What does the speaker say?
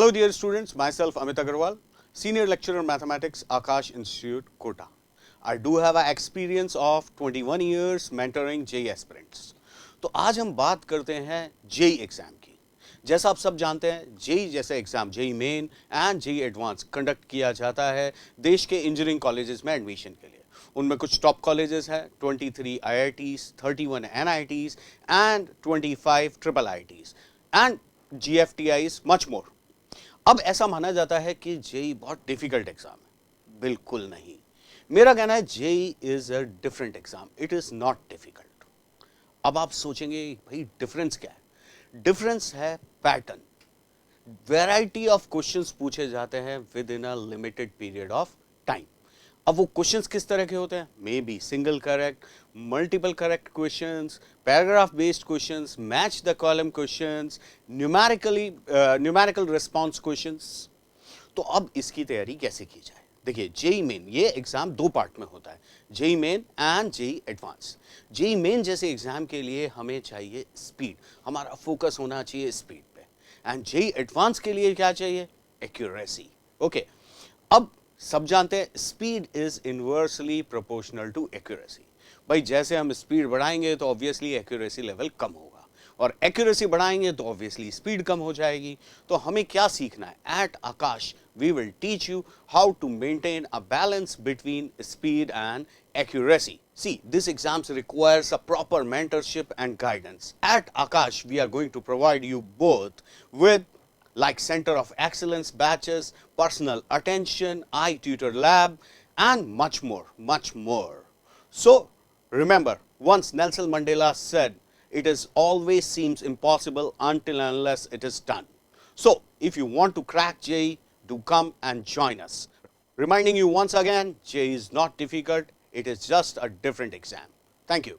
Hello dear students, myself Amit Agarwal, Senior Lecturer Mathematics, Akash Institute, Kota. I do have an experience of 21 years mentoring JEE aspirants. तो आज हम बात करते हैं JEE exam की। जैसा आप सब जानते हैं, JEE जैसे exam JEE main and JEE advance conduct किया जाता है देश के इंजीनियरिंग कॉलेजेस में एडमिशन के लिए। उनमें कुछ टॉप कॉलेजेस हैं, 23 IITs, 31 NITs and 25 triple IITs and GFTIs, much more. अब ऐसा माना जाता है कि जेई बहुत डिफिकल्ट एग्जाम है। बिल्कुल नहीं, मेरा कहना है JEE is a different exam, it is not difficult. अब आप सोचेंगे भाई डिफरेंस क्या है? डिफरेंस है पैटर्न। वैरायटी ऑफ क्वेश्चंस पूछे जाते हैं within a limited period of time. अब वो क्वेश्चंस किस तरह के होते हैं? Maybe single correct, multiple correct questions, paragraph based questions, match the column questions, numerical response questions. तो अब इसकी तैयारी कैसे की जाए? देखिए, जेई मेन ये एग्जाम दो पार्ट में होता है, JEE main and JEE advance. JEE main जैसे एग्जाम के लिए हमें चाहिए स्पीड, हमारा फोकस होना चाहिए स्पीड पे। एंड जेई एडवांस के लिए क्या चाहिए? एक्यूरेसी। ओके, अब सब जानते हैं speed is inversely proportional to accuracy. भाई जैसे हम स्पीड बढ़ाएंगे तो ऑब्वियसली एक्यूरेसी लेवल कम होगा, और एक्यूरेसी बढ़ाएंगे तो ऑब्वियसली स्पीड कम हो जाएगी। तो हमें क्या सीखना है? At Aakash we will teach you how to maintain a balance between speed and accuracy. See, this exams requires a proper mentorship and guidance. At Akash, we are going to provide you both with like Center of Excellence batches, personal attention, iTutor lab, and much more, much more. So, remember, once Nelson Mandela said, it is always seems impossible until and unless it is done. So, if you want to crack JEE, do come and join us. Reminding you once again, JEE is not difficult, it is just a different exam. Thank you.